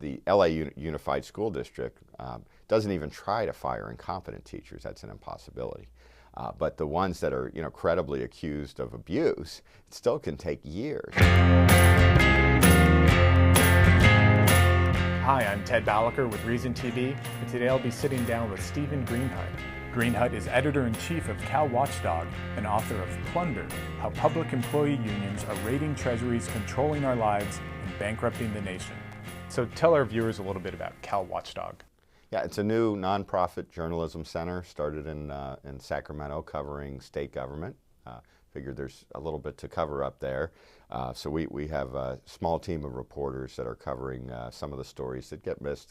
the LA Unified School District doesn't even try to fire incompetent teachers. That's an impossibility. But the ones that are, credibly accused of abuse, it still can take years. Hi, I'm Ted Balaker with Reason TV, and today I'll be sitting down with Stephen Greenhut. Greenhut is editor-in-chief of Cal Watchdog and author of Plunder, How Public Employee Unions Are Raiding Treasuries, Controlling Our Lives, and Bankrupting the Nation. So tell our viewers a little bit about Cal Watchdog. Yeah, it's a new nonprofit journalism center started in Sacramento covering state government. Figured there's a little bit to cover up there. So we have a small team of reporters that are covering some of the stories that get missed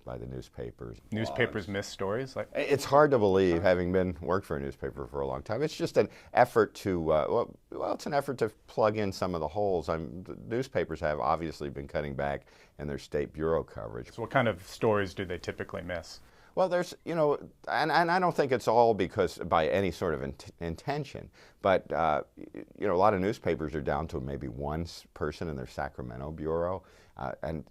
by the newspapers. Newspapers miss stories? It's hard to believe, having worked for a newspaper for a long time. It's just an effort to, it's an effort to plug in some of the holes. The newspapers have obviously been cutting back in their state bureau coverage. So what kind of stories do they typically miss? Well, there's, and I don't think it's all because by any sort of intention, but, a lot of newspapers are down to maybe one person in their Sacramento bureau, and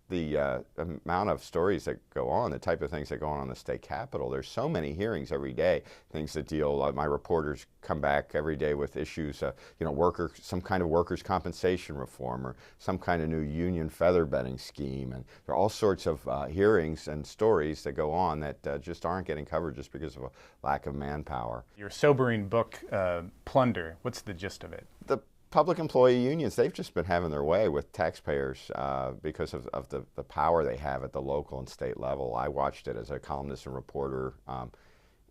the amount of stories that go on, the type of things that go on the state capitol, there's so many hearings every day, things that deal, my reporters come back every day with issues, some kind of workers' compensation reform or some kind of new union feather bedding scheme, and there are all sorts of hearings and stories that go on that just aren't getting covered just because of a lack of manpower. Your sobering book, Plunder, what's the gist of it? The public employee unions, they've just been having their way with taxpayers because of the power they have at the local and state level. I watched it as a columnist and reporter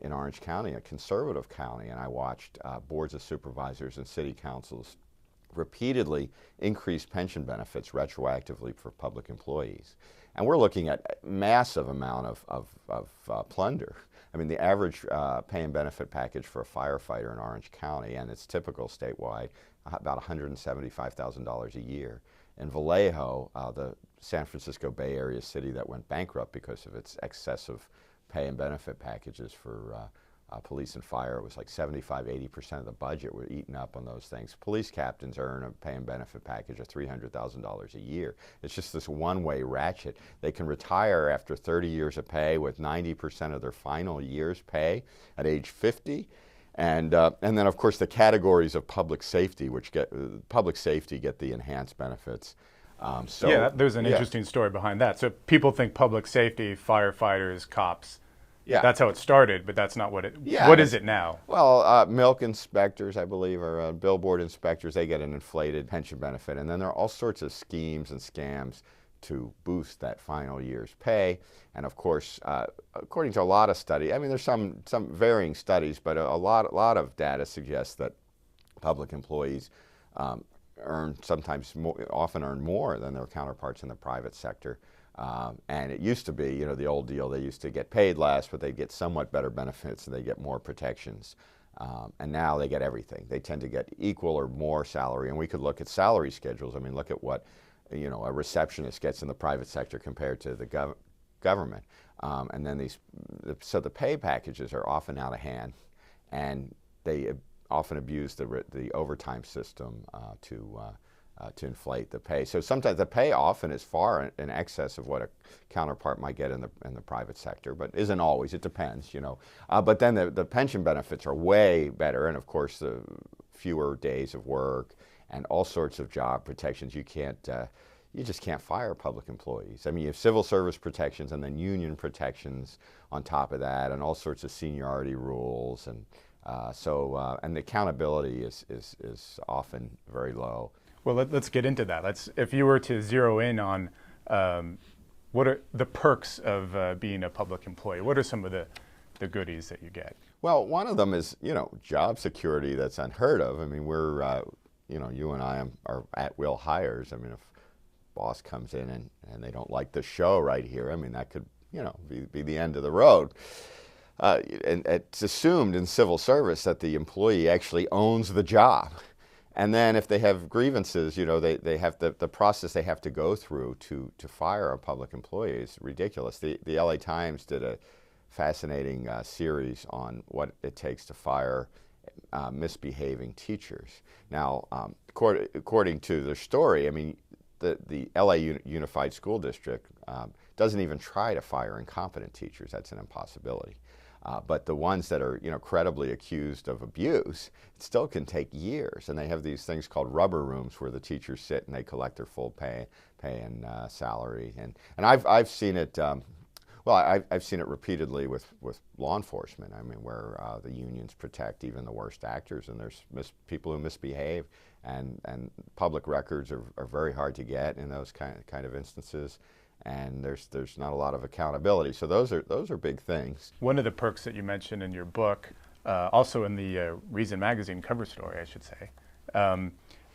in Orange County, a conservative county, and I watched boards of supervisors and city councils repeatedly increase pension benefits retroactively for public employees. And we're looking at massive amount of plunder. I mean, the average pay and benefit package for a firefighter in Orange County, and it's typical statewide, about $175,000 a year. In Vallejo, the San Francisco Bay Area city that went bankrupt because of its excessive pay and benefit packages for police and fire, it was like 75–80% of the budget were eaten up on those things. Police captains earn a pay and benefit package of $300,000 a year. It's just this one-way ratchet. They can retire after 30 years of pay with 90% of their final year's pay at age 50. And then, of course, the categories of public safety, which get the enhanced benefits. There's an interesting story behind that. So people think public safety, firefighters, cops. Yeah, that's how it started, but that's not what it. Yeah, what is it now? Well, milk inspectors, I believe, or billboard inspectors, they get an inflated pension benefit, and then there are all sorts of schemes and scams to boost that final year's pay. And of course, according to a lot of studies, I mean, there's some varying studies, but a lot of data suggests that public employees often earn more than their counterparts in the private sector. And it used to be, the old deal, they used to get paid less, but they get somewhat better benefits and they get more protections. And now they get everything. They tend to get equal or more salary. And we could look at salary schedules. I mean, look at what a receptionist gets in the private sector compared to the government. And then so the pay packages are often out of hand, and they often abuse the overtime system to inflate the pay. So sometimes the pay often is far in excess of what a counterpart might get in the private sector, but isn't always. It depends, But then the pension benefits are way better, and of course the fewer days of work and all sorts of job protections. You just can't fire public employees. I mean, you have civil service protections and then union protections on top of that, and all sorts of seniority rules, and and the accountability is often very low. Well, let's get into that. If you were to zero in on what are the perks of being a public employee, what are some of the goodies that you get? Well, one of them is, job security that's unheard of. I mean, we're, you and I are at-will hires. I mean, if a boss comes in and they don't like the show right here, I mean, that could, be the end of the road. And it's assumed in civil service that the employee actually owns the job. And then if they have grievances, they have the process they have to go through to fire a public employee is ridiculous. The LA Times did a fascinating series on what it takes to fire misbehaving teachers. Now, according to their story, I mean, the LA Unified School District doesn't even try to fire incompetent teachers. That's an impossibility. But the ones that are, credibly accused of abuse, it still can take years. And they have these things called rubber rooms where the teachers sit and they collect their full pay and salary. And I've seen it. I've seen it repeatedly with law enforcement. I mean, where the unions protect even the worst actors, and there's people who misbehave, and public records are very hard to get in those kind of instances. And there's not a lot of accountability. So those are big things. One of the perks that you mentioned in your book, also in the Reason magazine cover story, I should say,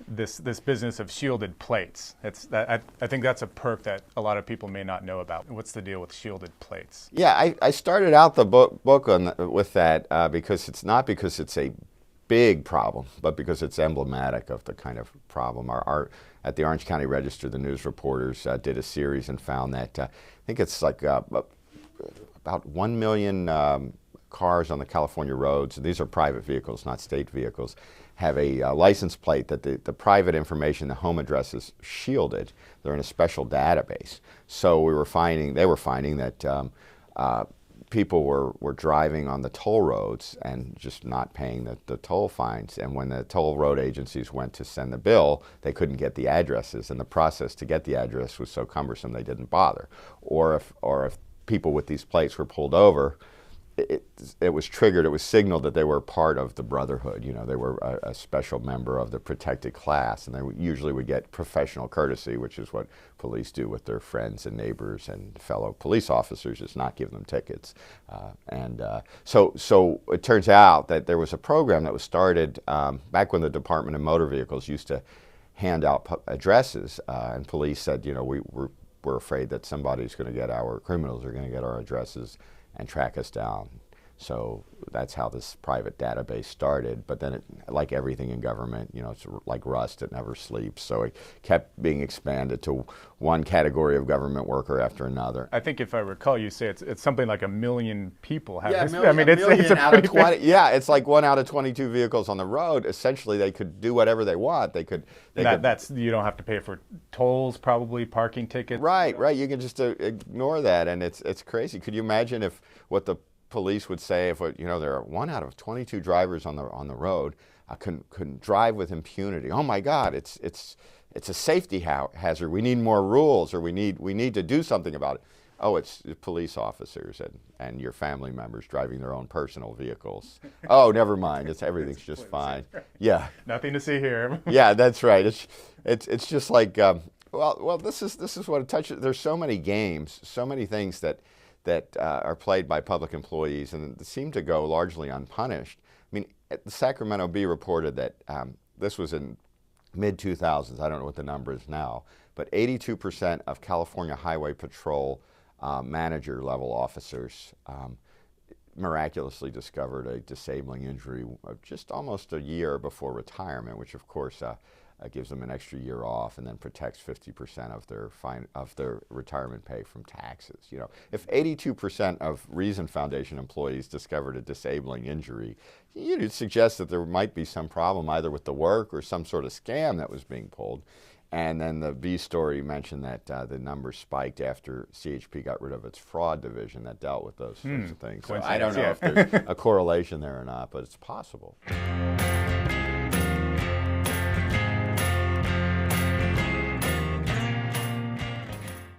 this business of shielded plates. I think that's a perk that a lot of people may not know about. What's the deal with shielded plates? Yeah, I started out the book with that because it's not because it's a big problem, but because it's emblematic of the kind of problem. At the Orange County Register, the news reporters did a series and found that I think it's like about 1 million cars on the California roads, and these are private vehicles, not state vehicles, have a license plate that the private information, the home address, is shielded. They're in a special database. So they were finding that people were driving on the toll roads and just not paying the toll fines. And when the toll road agencies went to send the bill, they couldn't get the addresses, and the process to get the address was so cumbersome they didn't bother. Or if people with these plates were pulled over, it was triggered, it was signaled that they were part of the brotherhood. They were a special member of the protected class, and they usually would get professional courtesy, which is what police do with their friends and neighbors and fellow police officers, is not give them tickets. So it turns out that there was a program that was started back when the Department of Motor Vehicles used to hand out addresses, and police said, we're afraid that criminals are going to get our addresses and track us down. So that's how this private database started. But then, like everything in government, it's like rust, it never sleeps. So it kept being expanded to one category of government worker after another. I think if I recall, you say it's something like 1 million people have this. I mean, it's a pretty 20, yeah, it's like 1 out of 22 vehicles on the road. Essentially, they could do whatever they want. That's you don't have to pay for tolls, probably parking tickets. Right. You can just ignore that, and it's crazy. Could you imagine what the police would say if there are 1 out of 22 drivers on the road couldn't drive with impunity? Oh my God, it's a safety hazard. We need more rules, or we need to do something about it. Oh, it's police officers and your family members driving their own personal vehicles. Oh, never mind. Everything's just fine. Yeah. Nothing to see here. Yeah, that's right. It's just like this is what it touches. There's so many games, so many things that are played by public employees and seem to go largely unpunished. I mean, the Sacramento Bee reported that this was in mid-2000s. I don't know what the number is now, but 82% of California Highway Patrol manager-level officers miraculously discovered a disabling injury just almost a year before retirement, which of course gives them an extra year off and then protects 50% of their retirement pay from taxes. If 82% of Reason Foundation employees discovered a disabling injury, you'd suggest that there might be some problem either with the work or some sort of scam that was being pulled. And then the B story mentioned that the numbers spiked after CHP got rid of its fraud division that dealt with those sorts of things. So I don't know if there's a correlation there or not, but it's possible.